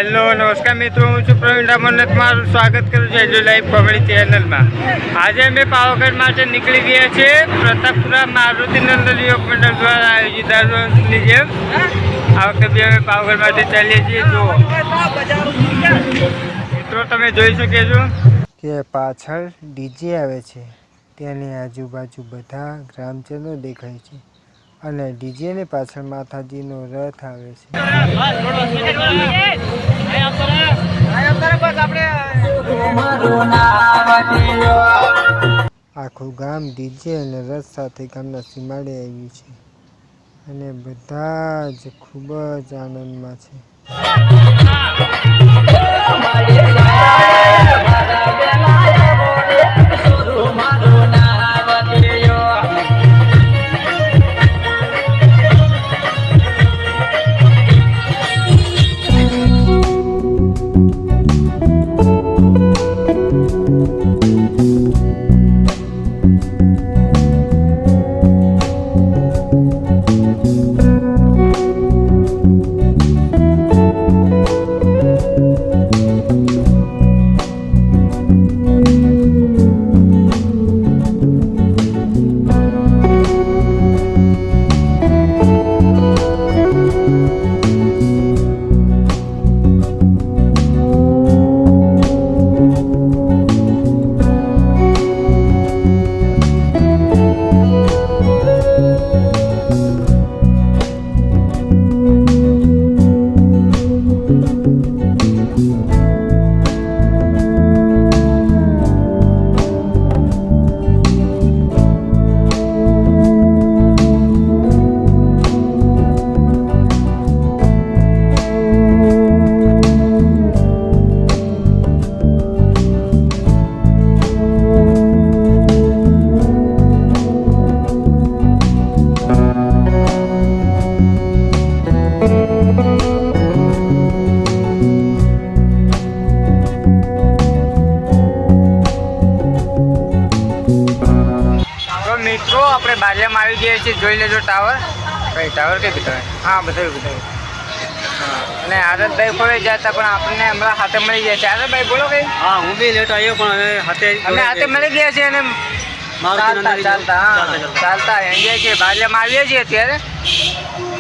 Hello નમસ્કાર મિત્રો, હું છું પ્રવીણ રામોને તમારું સ્વાગત કરું છું એજો લાઈવ કોમેડી ચેનલમાં. આજે અમે પાવાગઢ માટે નીકળી ગયા છીએ. પ્રતાપપુરા મારુતિનંદન યુવક મંડળ દ્વારા આયોજિત દર વર્ષની જેમ આ વખતે બી અમે પાવાગઢ માટે ચાલીએ છીએ. જુઓ મિત્રો, તમે જોઈ શકો છો કે પાછળ ડીજે આવે છે. તેની આજુબાજુ બધા ગ્રામજનો દેખાય છે અને ડીજેની પાછળ માતાજીનો રથ આવે છે. આખું ગામ ડીજે અને રથ સાથે ગામના સીમાડે આવ્યું છે અને બધા જ ખૂબ જ આનંદમાં છે. મિત્રો, આપણે બારિયામાં આવી ગયા છીએ. જોઈ લેજો ટાવર. કઈ ટાવર કઈ બતાવે? હા, બતાવ્યું. હા, અને આરતભાઈ કોઈ જતા પણ આપણને હમણાં હાથે મળી ગયા છે. આરતભાઈ બોલો કઈ. હા, હું બી લેટ આવ્યો પણ હવે હાથે મળી ગયા છે અને ચાલતા એન્જોય છે. બારિયામાં આવીએ છીએ અત્યારે.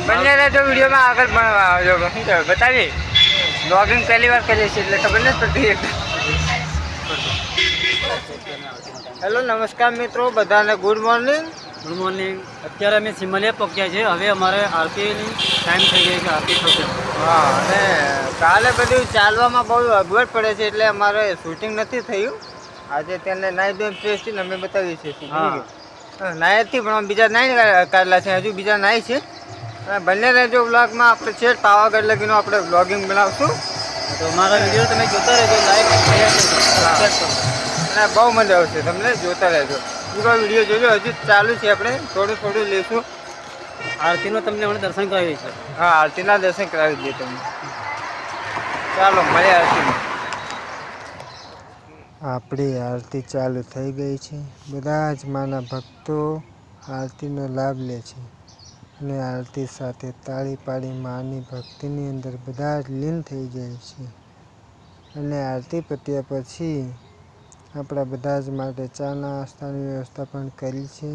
બંને રહેજો વિડીયોમાં આગળ બતાવીએ. બ્લોગિંગ પહેલી વાર કરીએ છીએ એટલે ખબર નથી પડતી. હેલો નમસ્કાર મિત્રો, બધાને ગુડ મોર્નિંગ. અત્યારે અમે સિમલિયા પહોંચ્યા છે. હવે અમારે આરતીની ટાઈમ થઈ ગઈ છે. આરતી થશે. હા, અને કાલે બધું ચાલવામાં બહુ અગવડ પડે છે એટલે અમારે શૂટિંગ નથી થયું. આજે તેને નાઈ ધોઈને ફ્રેશ થઈને અમે બતાવીએ છીએ. નાયથી પણ બીજા નાઈ કાઢેલા છે, હજુ બીજા નાઈ છે. અને બંને રહેજો બ્લોગમાં. આપણે છે પાવાગઢ લગીનો આપણે બ્લોગિંગ બનાવશું. તો અમારા વિડીયો તમે જોતા રહેજો, લાઈક અને બહુ મજા આવશે, તમને જોતા રહેજો. પૂરો વિડીયો જોજો. હજુ ચાલુ છે, આપણે થોડું લઈશું. આરતીનો તમને અમે દર્શન કરાવીએ છીએ. હા, આરતીના દર્શન કરાવી દઈએ તમને. ચાલો મળીએ આરતીમાં. આપણી આરતી ચાલુ થઈ ગઈ છે. બધા જ માના ભક્તો આરતીનો લાભ લે છે અને આરતી સાથે તાળી પાડી માની ભક્તિની અંદર બધા જ લીન થઈ જાય છે. અને આરતી પત્યા પછી આપણા બધા જ માટે ચા નાસ્તાની વ્યવસ્થા પણ કરી છે.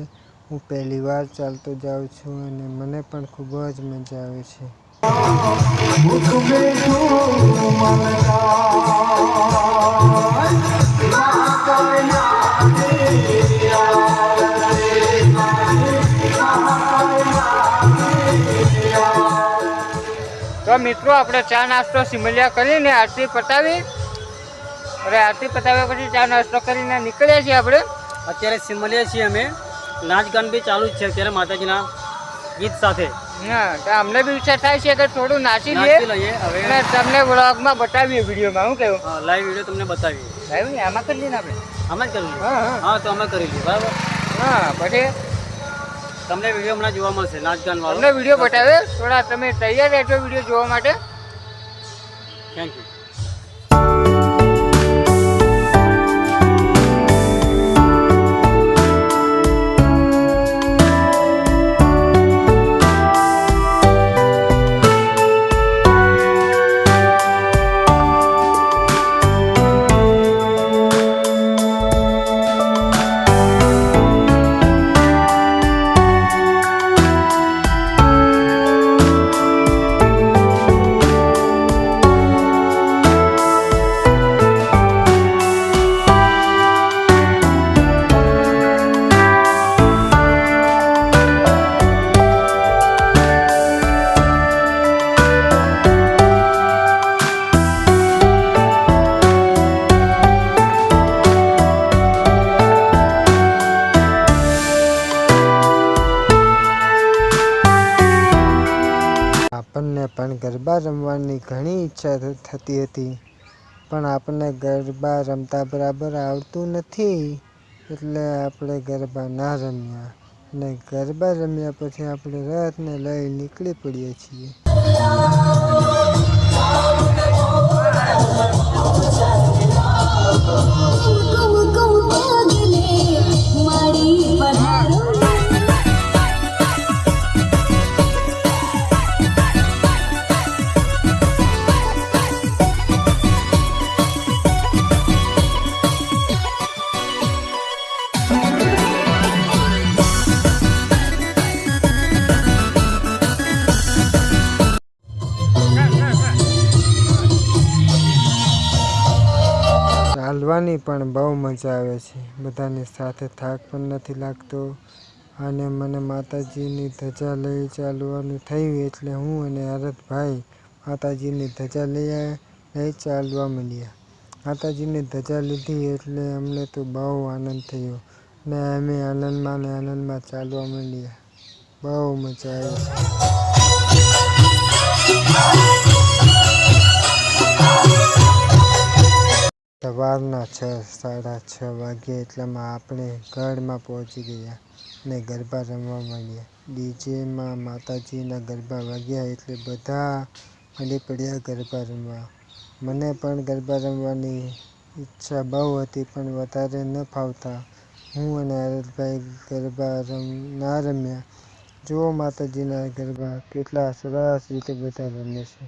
હું પહેલી વાર ચાલતો જાઉં છું અને મને પણ ખૂબ જ મજા આવે છે. તો મિત્રો, આપણે ચા નાસ્તો સિમલિયા કરીને આરતી પતાવી. અરે આરતી પતાવ્યા પછી ચા નાસ્તો કરીને નીકળ્યા છીએ આપણે. અત્યારે સિમલિયા છીએ અમે. નાચ ગાન બી ચાલુ જ છે અત્યારે માતાજીના ગીત સાથે. હા, તો અમને બી ઈચ્છા થાય છે કે થોડું નાચી લઈએ હવે અને તમને વ્લોગમાં બતાવીએ વિડીયોમાં. શું કહ્યું? હા, લાઈવ વિડીયો તમને બતાવીએ. લાઈવ આમાં કરી લઈએ ને આપણે. આમાં જ કરી લઈએ. હા હા, તો અમે કરી લઈએ. બરાબર. હા, પછી તમને વિડીયો હમણાં જોવા મળશે નાચ ગાન વાળો. તમને વિડીયો બતાવે. થોડા તમે તૈયાર રહેજો વિડીયો જોવા માટે. Thank you. ગરબા રમવાની ઘણી ઈચ્છા થતી હતી, પણ આપણને ગરબા રમતા બરાબર આવડતું નથી, એટલે આપણે ગરબા ના રમ્યા. અને ગરબા રમ્યા પછી આપણે રથને લઈ નીકળી પડીએ છીએ. ચાલવાની પણ બહુ મજા આવે છે. બધાની સાથે થાક પણ નથી લાગતો. અને મને માતાજીની ધજા લઈ ચાલવાનું થયું એટલે હું અને હરતભાઈ માતાજીની ધજા લઈ ચાલવા માંડ્યા. માતાજીની ધજા લીધી એટલે અમને તો બહુ આનંદ થયો ને અમે આનંદમાં ચાલવા માંડ્યા. બહુ મજા આવી છે. સવારના 6:30 વાગ્યા એટલામાં આપણે ગઢમાં પહોંચી ગયા અને ગરબા રમવા માંડ્યા. ડીજેમાં માતાજીના ગરબા વાગ્યા એટલે બધા મળી પડ્યા ગરબા રમવા. મને પણ ગરબા રમવાની ઈચ્છા બહુ હતી, પણ વધારે ન ફાવતા હું અને હરતભાઈ ગરબા ના રમ્યા. જુઓ માતાજીના ગરબા કેટલા સરસ રીતે બધા રમે છે.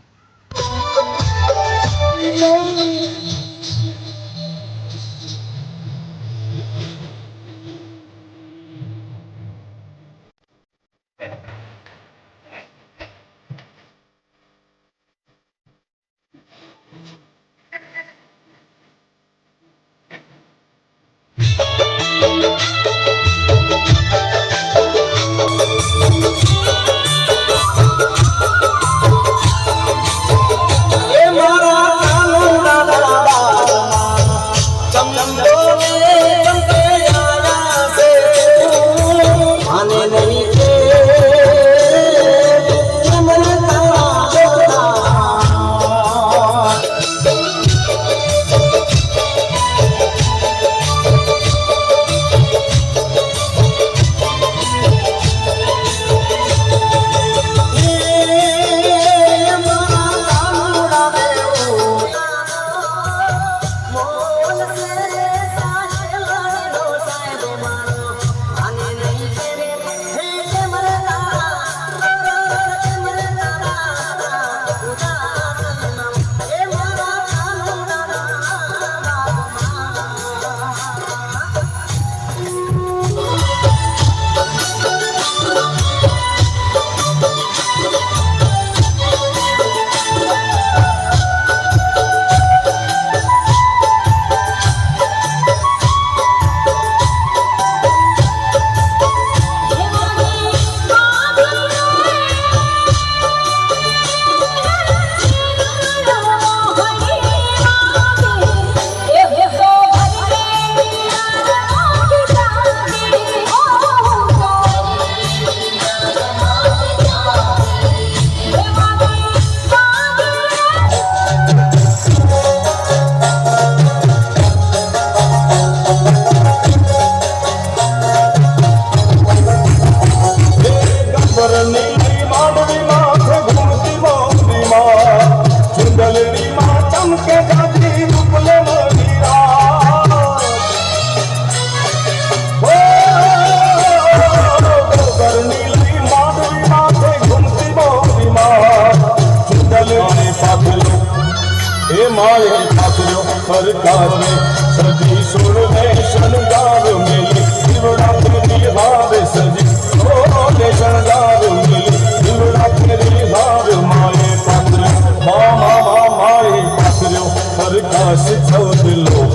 सरकार में सजी सुर में शनगार मिली दिवड़ा तेरी हार सजी सोने शनगार मिली दिवड़ा तेरी हार माए पात्र मामा माए पात्रो प्रकाश चौद लोक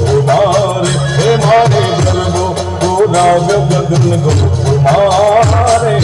हे मारे गर्भो को राग गगन गो मारे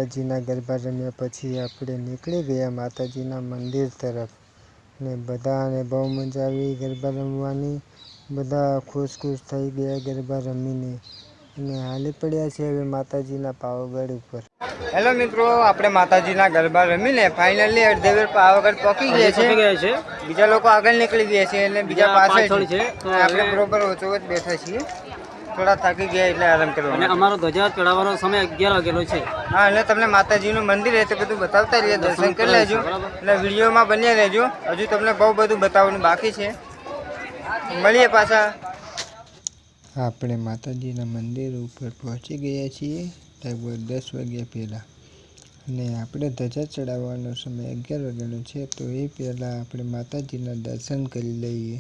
માતાજીના ગરબા રમ્યા પછી આપણે નીકળી ગયા માતાજીના મંદિર તરફ ને બધાને બહુ મજા આવી ગરબા રમવાની. બધા ખુશ થઈ ગયા ગરબા રમીને અને હાલી પડ્યા છે હવે માતાજીના પાવાગઢ ઉપર. હેલો મિત્રો, આપણે માતાજીના ગરબા રમીને ફાઇનલી અડધેવેર પાવાગઢ પહોંચી ગયા છે. બીજા લોકો આગળ નીકળી ગયા છે અને બીજા પાછળ છે. આપણે બરોબર ઓછો જ બેઠા છીએ. થોડા થાકી ગયા એટલે આરામ કરવા. અને અમારો ધજા ચડાવવાનો સમય 11 વાગેલો છે. હા, એટલે તમને માતાજીનું મંદિર એ તો બધું બતાવતા રહીએ, દર્શન કરી લેજો એટલે વિડીયોમાં બન્યા રહેજો. હજુ તમને બહુ બધું બતાવવાનું બાકી છે. મળીએ પાછા. આપણે માતાજીના મંદિર ઉપર પહોંચી ગયા છીએ લગભગ 10 વાગ્યા પહેલાં અને આપણે ધજા ચડાવવાનો સમય 11 વાગ્યાનો છે. તો એ પહેલાં આપણે માતાજીના દર્શન કરી લઈએ.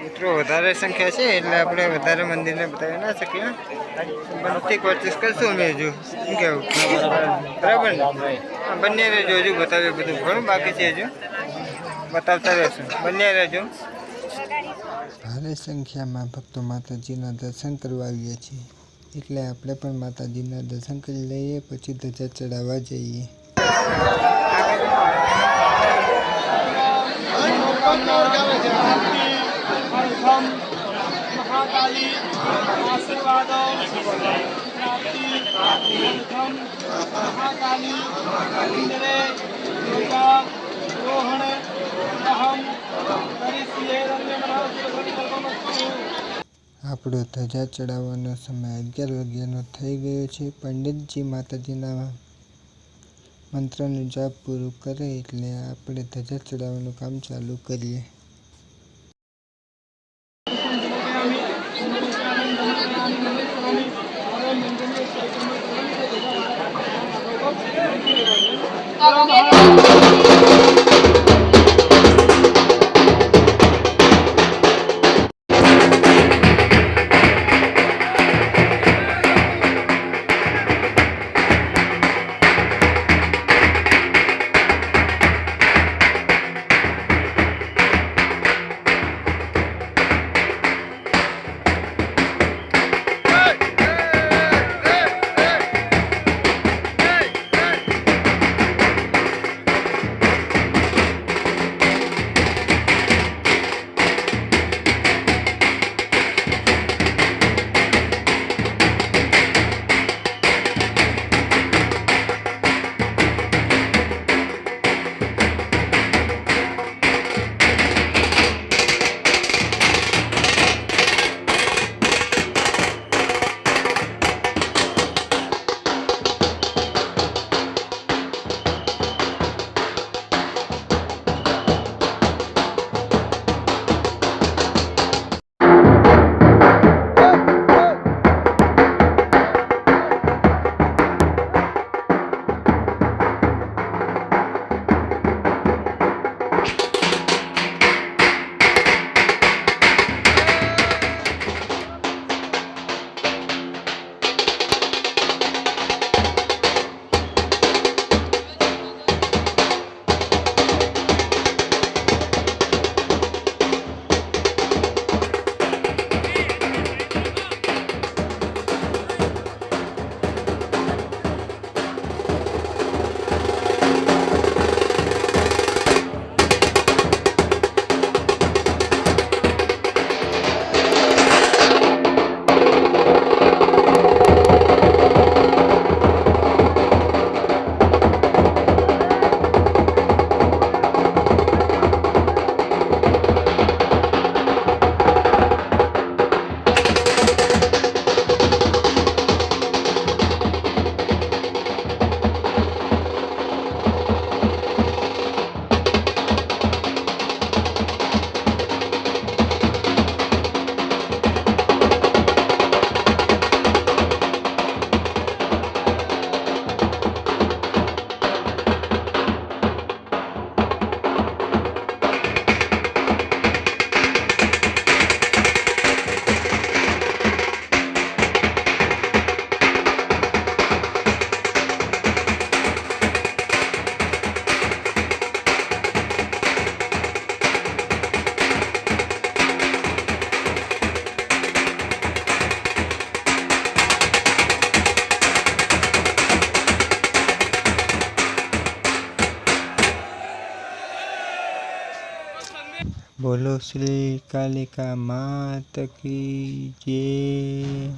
મિત્રો વધારે સંખ્યા છે એટલે આપણે વધારે મંદિરને બતાવી ના શકીએ. બનતી કોશિશ કરશું અમે હજુ. શું કહેવું? બરાબર ને? બંને રહેજો, હજુ બતાવીએ બધું ઘણું બાકી છે, હજુ બતાવતા રહેશું. બંને રહેજો. ભારે સંખ્યામાં ભક્તો માતાજીના દર્શન કરવા આવ્યા છીએ એટલે આપણે પણ માતાજીના દર્શન કરી લઈએ પછી ધજા ચડાવવા જઈએ. મહાકાલી આશીર્વાદ મહાકાલી ઇન્દ્રે યોગા રોહણ અહમ કરીસીએ આપણો ધજા ચડાવવાનો સમય 11 વાગ્યાનો થઈ ગયો છે. પંડિતજી માતાજીના મંત્રનું જાપ પૂરું કરે એટલે આપણે ધજા ચડાવવાનું કામ ચાલુ કરીએ. બોલો શ્રી કાલિકા માત કી જય।